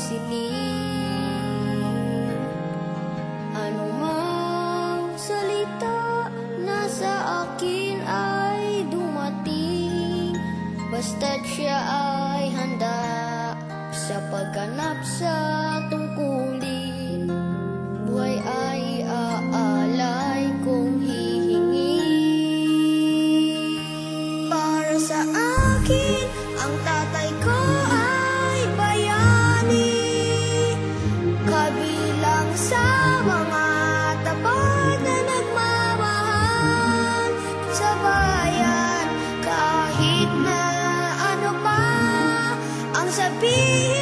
sining. Anumang salita na sa akin ay dumating, basta't siya ay handa sa pagganap sa tungkulin. Buhay ay aalay kung hihingi. Para sa akin, ang tatay ko ay bayani, kabilang sa mga tapat na nagmamahal sa bayan. Kahit na ano pa ang sabihin